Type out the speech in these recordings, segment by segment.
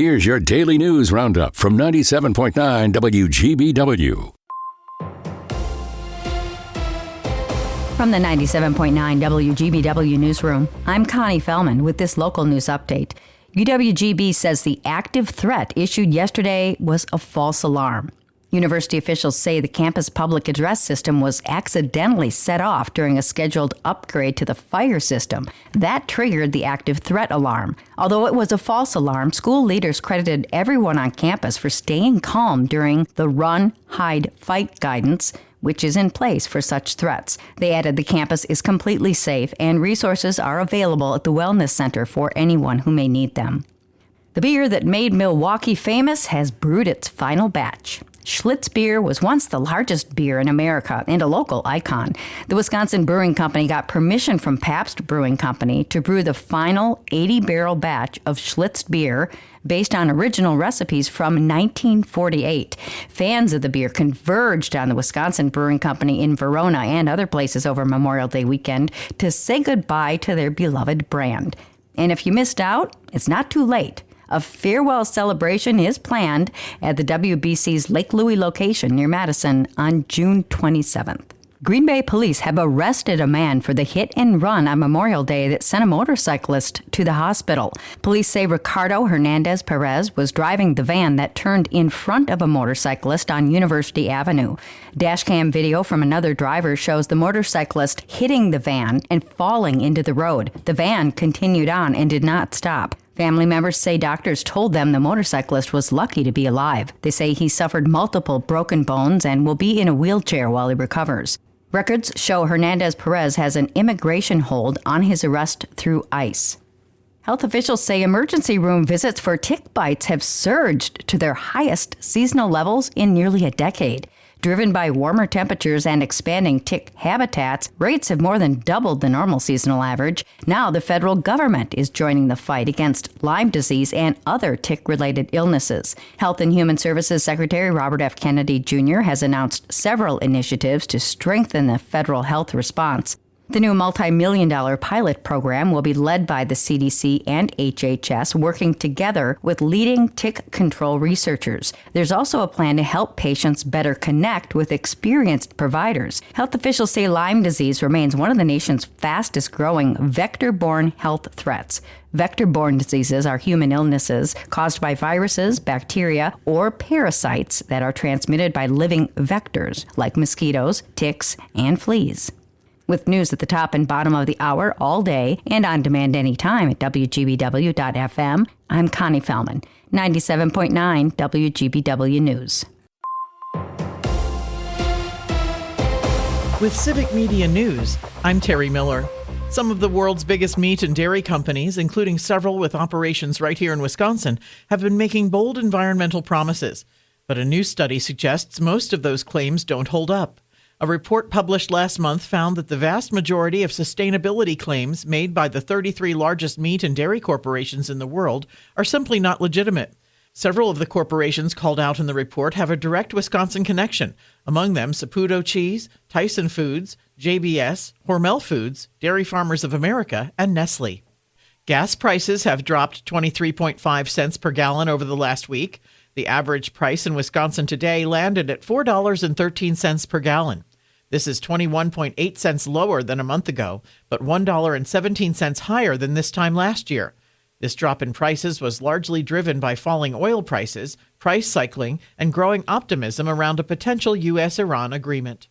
Here's your daily news roundup from 97.9 WGBW. From the 97.9 WGBW newsroom, I'm Connie Fellman with this local news update. UWGB says the active threat issued yesterday was a false alarm. University officials say the campus public address system was accidentally set off during a scheduled upgrade to the fire system. That triggered the active threat alarm. Although it was a false alarm, school leaders credited everyone on campus for staying calm during the run, hide, fight guidance, which is in place for such threats. They added the campus is completely safe and resources are available at the Wellness Center for anyone who may need them. The beer that made Milwaukee famous has brewed its final batch. Schlitz beer was once the largest beer in America and a local icon. The Wisconsin Brewing Company got permission from Pabst Brewing Company to brew the final 80-barrel batch of Schlitz beer based on original recipes from 1948. Fans of the beer converged on the Wisconsin Brewing Company in Verona and other places over Memorial Day weekend to say goodbye to their beloved brand. And if you missed out, it's not too late. A farewell celebration is planned at the WBC's Lake Louie location near Madison on June 27th. Green Bay police have arrested a man for the hit and run on Memorial Day that sent a motorcyclist to the hospital. Police say Ricardo Hernandez Perez was driving the van that turned in front of a motorcyclist on University Avenue. Dashcam video from another driver shows the motorcyclist hitting the van and falling into the road. The van continued on and did not stop. Family members say doctors told them the motorcyclist was lucky to be alive. They say he suffered multiple broken bones and will be in a wheelchair while he recovers. Records show Hernandez Perez has an immigration hold on his arrest through ICE. Health officials say emergency room visits for tick bites have surged to their highest seasonal levels in nearly a decade. Driven by warmer temperatures and expanding tick habitats, rates have more than doubled the normal seasonal average. Now the federal government is joining the fight against Lyme disease and other tick-related illnesses. Health and Human Services Secretary Robert F. Kennedy Jr. has announced several initiatives to strengthen the federal health response. The new multi-million-dollar pilot program will be led by the CDC and HHS, working together with leading tick control researchers. There's also a plan to help patients better connect with experienced providers. Health officials say Lyme disease remains one of the nation's fastest-growing vector-borne health threats. Vector-borne diseases are human illnesses caused by viruses, bacteria, or parasites that are transmitted by living vectors like mosquitoes, ticks, and fleas. With news at the top and bottom of the hour all day and on demand anytime at WGBW.FM, I'm Connie Fellman, 97.9 WGBW News. With Civic Media News, I'm Terry Miller. Some of the world's biggest meat and dairy companies, including several with operations right here in Wisconsin, have been making bold environmental promises. But a new study suggests most of those claims don't hold up. A report published last month found that the vast majority of sustainability claims made by the 33 largest meat and dairy corporations in the world are simply not legitimate. Several of the corporations called out in the report have a direct Wisconsin connection, among them Saputo Cheese, Tyson Foods, JBS, Hormel Foods, Dairy Farmers of America, and Nestle. Gas prices have dropped 23.5 cents per gallon over the last week. The average price in Wisconsin today landed at $4.13 per gallon. This is 21.8 cents lower than a month ago, but $1.17 higher than this time last year. This drop in prices was largely driven by falling oil prices, price cycling, and growing optimism around a potential U.S.-Iran agreement.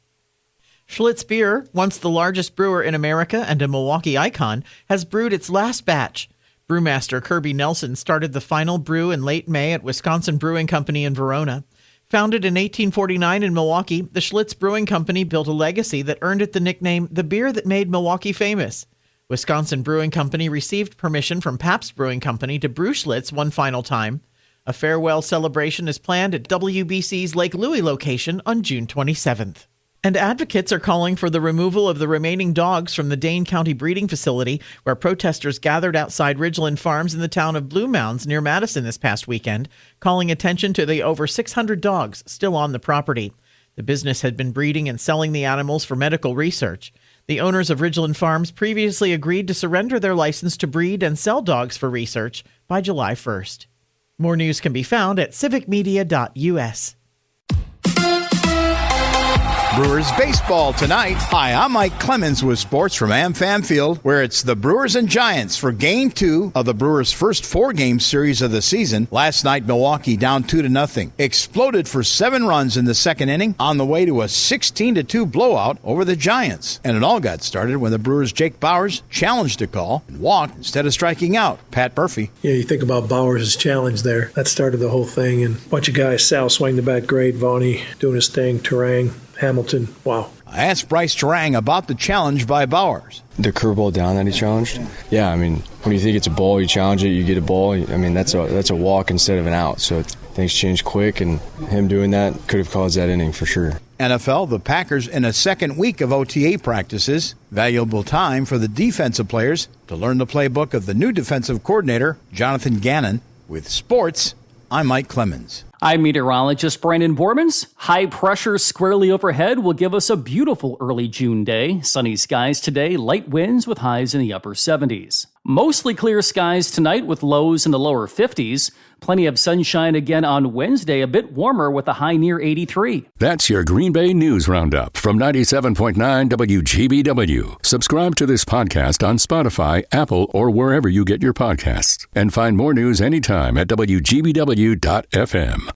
Schlitz Beer, once the largest brewer in America and a Milwaukee icon, has brewed its last batch. Brewmaster Kirby Nelson started the final brew in late May at Wisconsin Brewing Company in Verona. Founded in 1849 in Milwaukee, the Schlitz Brewing Company built a legacy that earned it the nickname the beer that made Milwaukee famous. Wisconsin Brewing Company received permission from Pabst Brewing Company to brew Schlitz one final time. A farewell celebration is planned at WBC's Lake Louie location on June 27th. And advocates are calling for the removal of the remaining dogs from the Dane County breeding facility, where protesters gathered outside Ridgeland Farms in the town of Blue Mounds near Madison this past weekend, calling attention to the over 600 dogs still on the property. The business had been breeding and selling the animals for medical research. The owners of Ridgeland Farms previously agreed to surrender their license to breed and sell dogs for research by July 1st. More news can be found at civicmedia.us. Brewers baseball tonight. Hi, I'm Mike Clemens with sports from AmFam Field, where it's the Brewers and Giants for Game 2 of the Brewers' first 4-game series of the season. Last night, Milwaukee down 2-0. Exploded for 7 runs in the second inning on the way to a 16-2 blowout over the Giants. And it all got started when the Brewers' Jake Bauers challenged a call and walked instead of striking out. Pat Murphy. Yeah, you think about Bauers' challenge there. That started the whole thing. And a bunch of guys, Sal swing the bat great, Vaughny doing his thing, Turang, Hamilton, wow. I asked Bryce Turang about the challenge by Bauers. The curveball down that he challenged? Yeah, I mean, when you think it's a ball, you challenge it, you get a ball. I mean, that's a walk instead of an out. So things change quick, and him doing that could have caused that inning for sure. NFL, the Packers in a second week of OTA practices. Valuable time for the defensive players to learn the playbook of the new defensive coordinator, Jonathan Gannon. With sports, I'm Mike Clemens. I'm meteorologist Brandon Bormans. High pressure squarely overhead will give us a beautiful early June day. Sunny skies today, light winds with highs in the upper 70s. Mostly clear skies tonight with lows in the lower 50s. Plenty of sunshine again on Wednesday, a bit warmer with a high near 83. That's your Green Bay News Roundup from 97.9 WGBW. Subscribe to this podcast on Spotify, Apple, or wherever you get your podcasts. And find more news anytime at WGBW.FM.